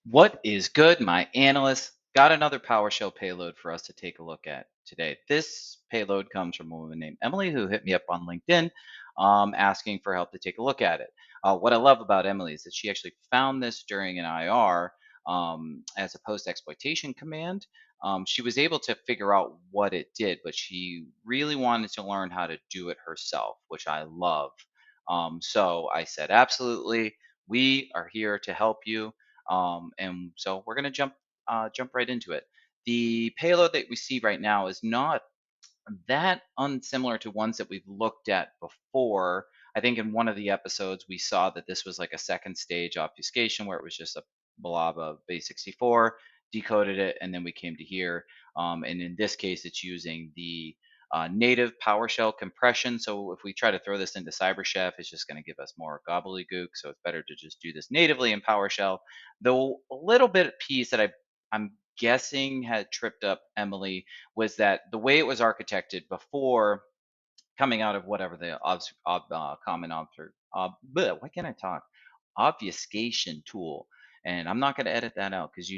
What is good, my analysts? Got another PowerShell payload for us to take a look at today. This payload comes from a woman named Emily who hit me up on LinkedIn asking for help to take a look at it. What I love about Emily is that she actually found this during an IR as a post-exploitation command. She was able to figure out what it did, but she really wanted to learn how to do it herself, which I love. So I said, absolutely, we are here to help you. And so we're going to jump right into it. The payload that we see right now is not that unsimilar to ones that we've looked at before. I think in one of the episodes we saw that this was like a second stage obfuscation where it was just a blob of base64, decoded it, and then we came to here. And in this case, it's using the native PowerShell compression. So if we try to throw this into CyberChef, it's just going to give us more gobbledygook. So it's better to just do this natively in PowerShell. Though a little bit piece that I'm guessing had tripped up Emily was that the way it was architected before coming out of whatever the common why can't I talk? Obfuscation tool. And I'm not going to edit that out because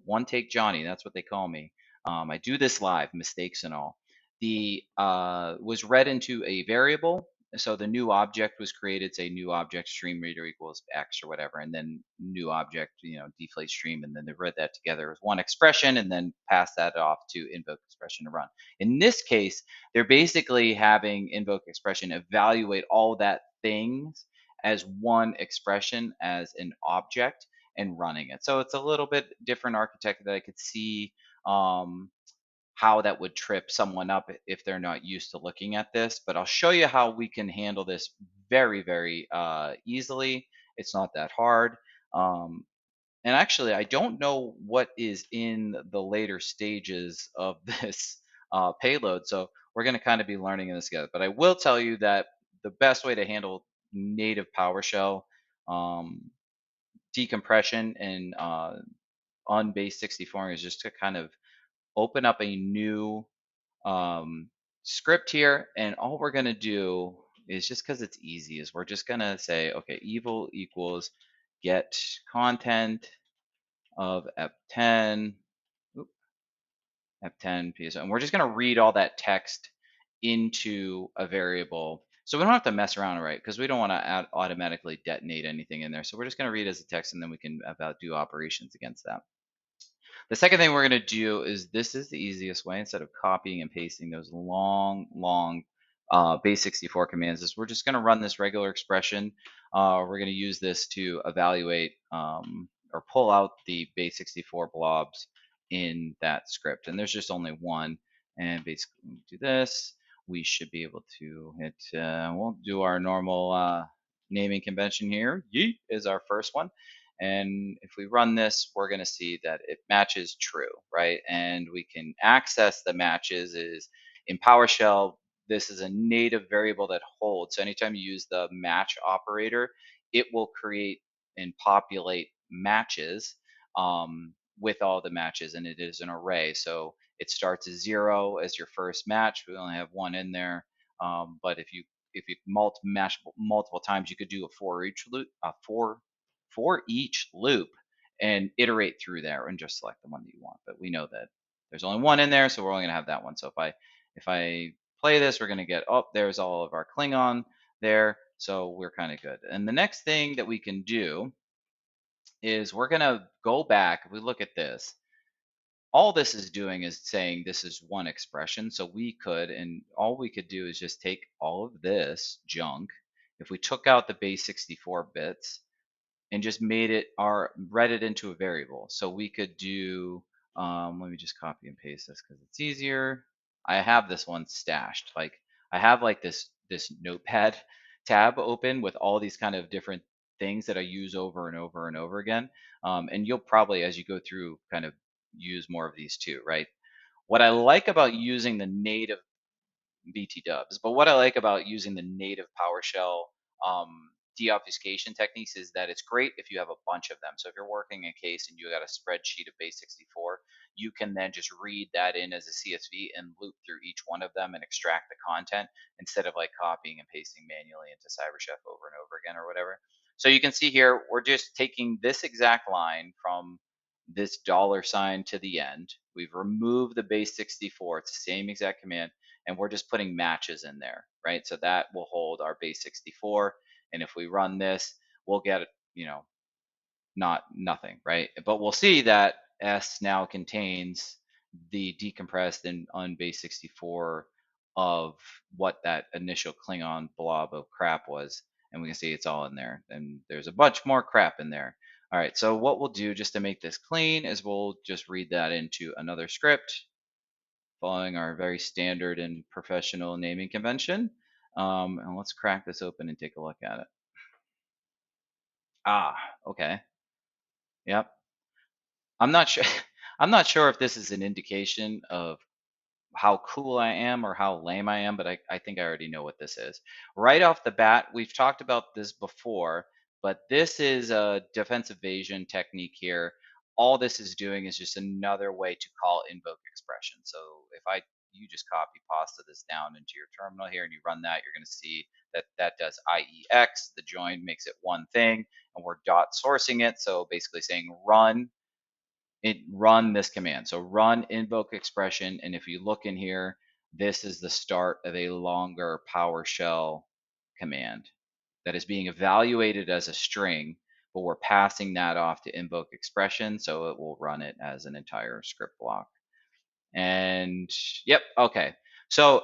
one take Johnny, that's what they call me. I do this live, mistakes and all. The was read into a variable. So the new object was created, say new object stream reader equals X or whatever, and then new object, deflate stream, and then they read that together as one expression and then pass that off to invoke expression to run. In this case, they're basically having invoke expression evaluate all that things as one expression as an object and running it. So it's a little bit different architecture that I could see how that would trip someone up if they're not used to looking at this. But I'll show you how we can handle this very, very easily. It's not that hard. Um, and actually, I don't know what is in the later stages of this payload. So we're going to kind of be learning this together. But I will tell you that the best way to handle native PowerShell decompression and on base 64 is just to kind of open up a new script here. And all we're going to do is, just because it's easy, is we're just going to say, okay, evil equals get content of F10, F10 PSO, and we're just going to read all that text into a variable. So we don't have to mess around, right? Because we don't want to automatically detonate anything in there. So we're just going to read as a text, and then we can do operations against that. The second thing we're going to do is, this is the easiest way, instead of copying and pasting those long base64 commands, is we're just going to run this regular expression. We're going to use this to evaluate or pull out the base64 blobs in that script. And there's just only one. And basically, when we do this, we should be able to hit, we'll do our normal naming convention here. Yeet is our first one. And if we run this, we're going to see that it matches true, right? And we can access the matches is in PowerShell. This is a native variable that holds. So anytime you use the match operator, it will create and populate matches with all the matches, and it is an array. So it starts as 0 as your first match. We only have one in there, but if you match multiple times, you could do a for each loop and iterate through there and just select the one that you want. But we know that there's only one in there, so we're only gonna have that one. So if I play this, we're gonna get, oh, there's all of our Klingon there. So we're kind of good. And the next thing that we can do is we're gonna go back. If we look at this, all this is doing is saying this is one expression. So all we could do is just take all of this junk. If we took out the base 64 bits and just read it into a variable. So we could do, let me just copy and paste this because it's easier. I have this one stashed. Like I have like this notepad tab open with all these kind of different things that I use over and over and over again. And you'll probably, as you go through, kind of use more of these too, right? What I like about using the native BT dubs. But what I like about using the native PowerShell deobfuscation techniques is that it's great if you have a bunch of them. So if you're working a case and you got a spreadsheet of base64, you can then just read that in as a CSV and loop through each one of them and extract the content instead of like copying and pasting manually into CyberChef over and over again or whatever. So you can see here, we're just taking this exact line from this $ to the end. We've removed the base 64. It's the same exact command, and we're just putting matches in there, right? So that will hold our base 64. And if we run this, we'll get, nothing, right? But we'll see that S now contains the decompressed and unbase 64 of what that initial Klingon blob of crap was. And we can see it's all in there. And there's a bunch more crap in there. All right, so what we'll do just to make this clean is we'll just read that into another script following our very standard and professional naming convention. And let's crack this open and take a look at it. Ah, okay. Yep. I'm not sure. I'm not sure if this is an indication of how cool I am or how lame I am, but I think I already know what this is. Right off the bat, we've talked about this before, but this is a defense evasion technique here. All this is doing is just another way to call invoke expression. So if you just copy pasta this down into your terminal here and you run that, you're going to see that that does IEX. The join makes it one thing, and we're dot sourcing it. So basically saying run this command. So run invoke expression. And if you look in here, this is the start of a longer PowerShell command that is being evaluated as a string, but we're passing that off to invoke expression. So it will run it as an entire script block. And yep, okay. So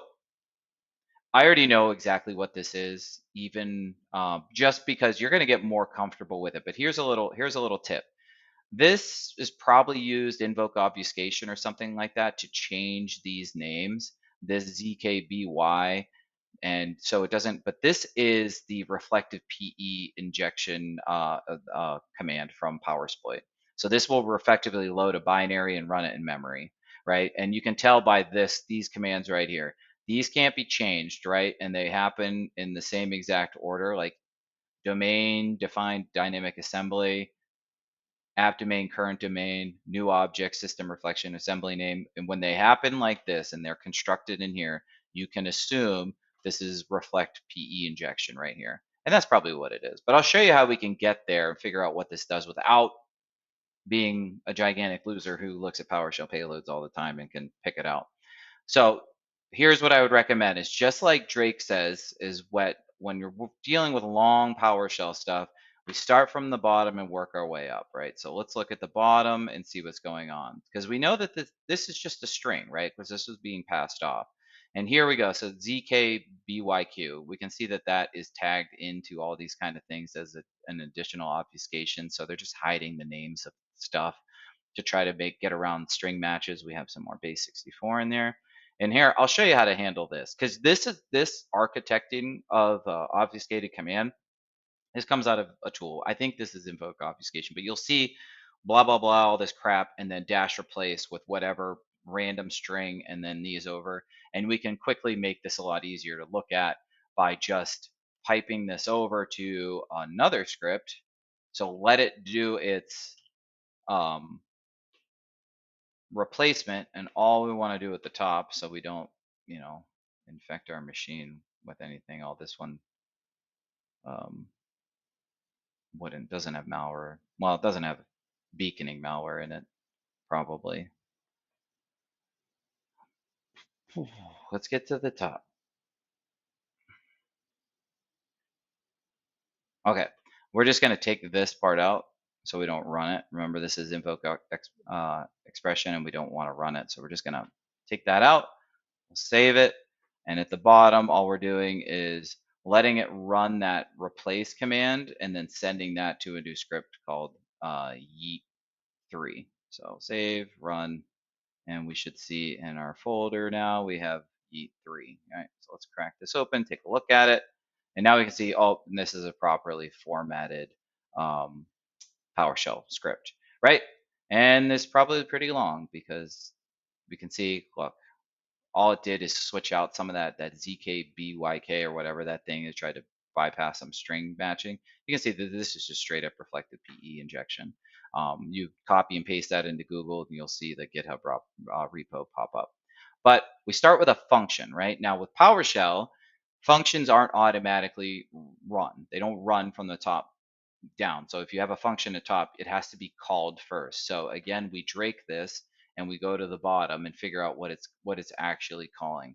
I already know exactly what this is, even just because you're going to get more comfortable with it. But here's a little tip. This is probably used invoke obfuscation or something like that to change these names, this ZKBY. And so it doesn't, but this is the reflective PE injection command from PowerSploit. So this will effectively load a binary and run it in memory, right? And you can tell by these commands right here. These can't be changed, right? And they happen in the same exact order, like domain, defined dynamic assembly, app domain, current domain, new object, system reflection, assembly name. And when they happen like this and they're constructed in here, you can assume this is reflect PE injection right here. And that's probably what it is. But I'll show you how we can get there and figure out what this does without being a gigantic loser who looks at PowerShell payloads all the time and can pick it out. So here's what I would recommend is just like Drake says, is when you're dealing with long PowerShell stuff, we start from the bottom and work our way up, right? So let's look at the bottom and see what's going on, because we know that this is just a string, right? Because this was being passed off. And here we go. So ZKBYQ, we can see that that is tagged into all these kind of things as an additional obfuscation. So they're just hiding the names of stuff to try to get around string matches. We have some more base 64 in there. And here, I'll show you how to handle this, because this architecting of obfuscated command. This comes out of a tool. I think this is invoke obfuscation, but you'll see blah, blah, blah, all this crap, and then dash replace with whatever random string, and then these over. And we can quickly make this a lot easier to look at by just piping this over to another script. So let it do its replacement, and all we want to do at the top, so we don't, infect our machine with anything. All this one doesn't have malware. Well, it doesn't have beaconing malware in it, probably. Let's get to the top. Okay, we're just going to take this part out so we don't run it. Remember, this is invoke expression, and we don't want to run it. So we're just going to take that out. We'll save it. And at the bottom, all we're doing is letting it run that replace command and then sending that to a new script called yeet3. So save, run, and we should see in our folder now we have yeet3. All right, so let's crack this open, take a look at it. And now we can see, oh, this is a properly formatted PowerShell script, right? And it's probably pretty long because we can see, look, all it did is switch out some of that ZKBYK or whatever that thing is, try to bypass some string matching. You can see that this is just straight up reflective PE injection. You copy and paste that into Google, and you'll see the GitHub repo pop up. But we start with a function, right? Now with PowerShell, functions aren't automatically run. They don't run from the top down. So if you have a function at top, it has to be called first. So again, we drake this and we go to the bottom and figure out what it's actually calling.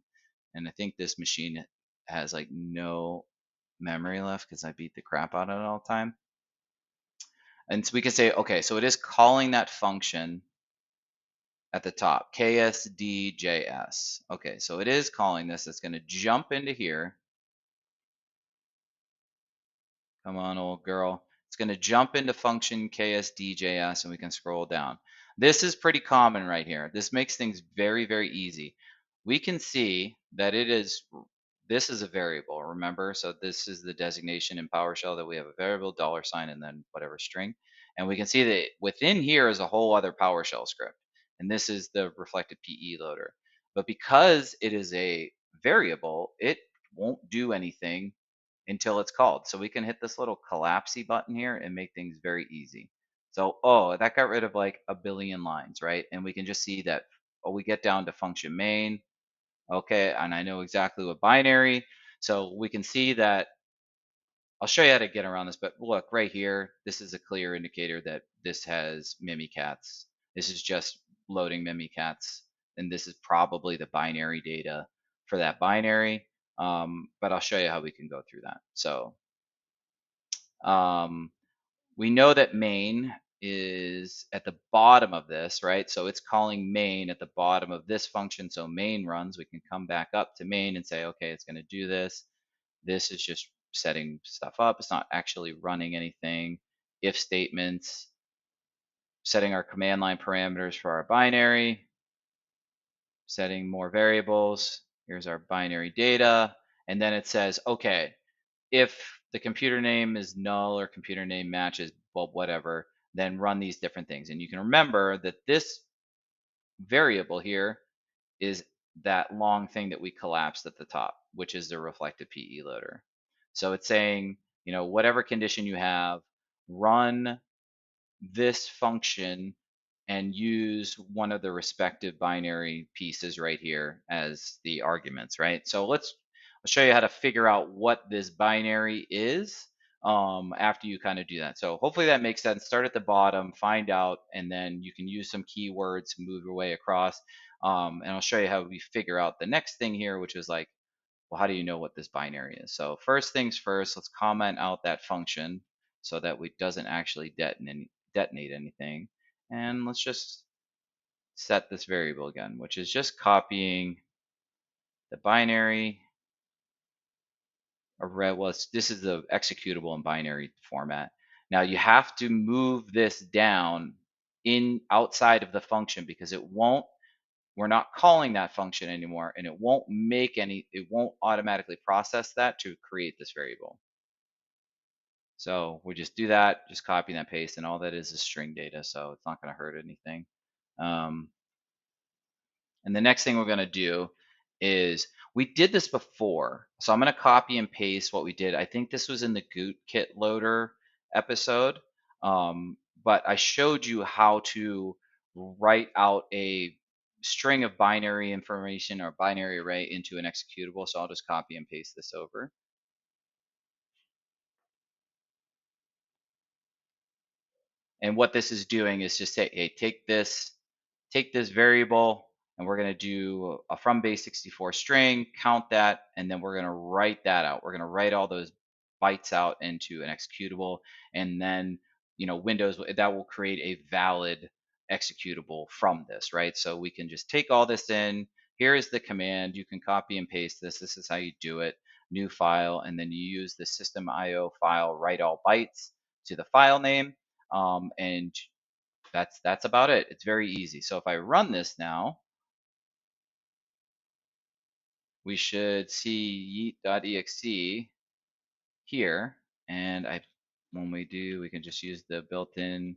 And I think this machine has like no memory left because I beat the crap out of it all the time. And so we can say, okay, so it is calling that function at the top, ksdjs. Okay, so it is calling this. It's going to jump into here. Come on, old girl. It's going to jump into function ksdjs, and we can scroll down. This is pretty common right here. This makes things very, very easy. We can see that this is a variable, remember? So this is the designation in PowerShell that we have a variable, $, and then whatever string. And we can see that within here is a whole other PowerShell script. And this is the reflected PE loader. But because it is a variable, it won't do anything until it's called. So we can hit this little collapse button here and make things very easy. So, oh, that got rid of like a billion lines, right? And we can just see that, oh, we get down to function main. Okay, and I know exactly what binary. So we can see that, I'll show you how to get around this, but look right here, this is a clear indicator that this has mimikatz. This is just loading mimikatz, and this is probably the binary data for that binary. But I'll show you how we can go through that. So we know that main is at the bottom of this, right? So it's calling main at the bottom of this function. So main runs, we can come back up to main and say, okay, it's going to do this. This is just setting stuff up. It's not actually running anything. If statements, setting our command line parameters for our binary, setting more variables. Here's our binary data. And then it says, okay, if the computer name is null or computer name matches, well, whatever, then run these different things. And you can remember that this variable here is that long thing that we collapsed at the top, which is the reflected PE loader. So it's saying, whatever condition you have, run this function and use one of the respective binary pieces right here as the arguments, right? So I'll show you how to figure out what this binary is after you kind of do that. So hopefully that makes sense. Start at the bottom, find out, and then you can use some keywords to move your way across. And I'll show you how we figure out the next thing here, which is like, well, how do you know what this binary is? So first things first, let's comment out that function so that it doesn't actually detonate anything. And let's just set this variable again, which is just copying the binary. This is the executable in binary format. Now you have to move this down outside of the function because we're not calling that function anymore, and it won't automatically process that to create this variable. So we just do that, just copy and paste, and all that is string data, so it's not going to hurt anything. And the next thing we're going to do is, we did this before, so I'm going to copy and paste what we did. I think this was in the Gootkit loader episode, but I showed you how to write out a string of binary information or binary array into an executable, so I'll just copy and paste this over. And what this is doing is just say, hey, take this variable, and we're going to do a from base64 string, count that, and then we're going to write that out. We're going to write all those bytes out into an executable, and then Windows, that will create a valid executable from this, right? So we can just take all this in. Here is the command. You can copy and paste this. This is how you do it. New file, and then you use the system IO file WriteAllBytes to the file name, and that's about it. It's very easy. So if I run this now, we should see yeet.exe here, and when we do, we can just use the built-in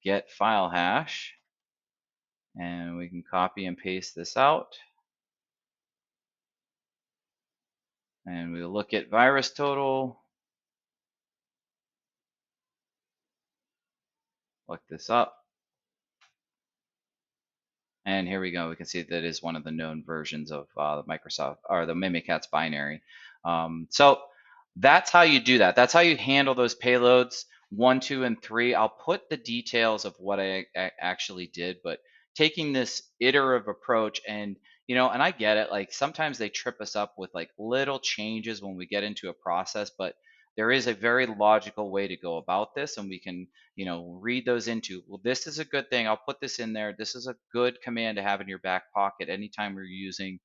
get file hash, and we can copy and paste this out, and we'll look at virus total, look this up, and here we go. We can see that is one of the known versions of the Microsoft or the Mimikatz binary. So that's how you do that. That's how you handle those payloads. 1, 2, and 3, I'll put the details of what I actually did, but taking this iterative approach and and I get it, like sometimes they trip us up with like little changes when we get into a process, but there is a very logical way to go about this, and we can, read those into, well, this is a good thing. I'll put this in there. This is a good command to have in your back pocket anytime we're using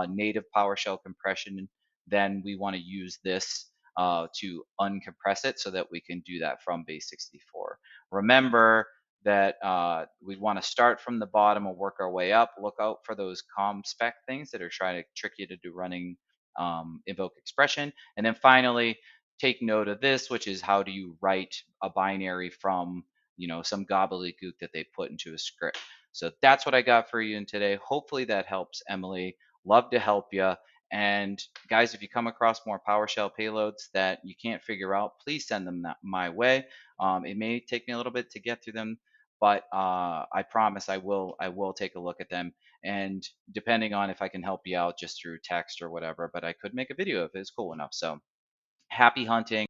native PowerShell compression. Then we want to use this to uncompress it so that we can do that from base 64. Remember that we want to start from the bottom and work our way up. Look out for those com spec things that are trying to trick you to do running invoke expression. And then finally, take note of this, which is how do you write a binary from some gobbledygook that they put into a script. So that's what I got for you in today. Hopefully that helps, Emily. Love to help you. And guys, if you come across more PowerShell payloads that you can't figure out, please send them my way. It may take me a little bit to get through them, but I promise I will take a look at them. And depending on if I can help you out just through text or whatever, but I could make a video if it's cool enough. So happy hunting.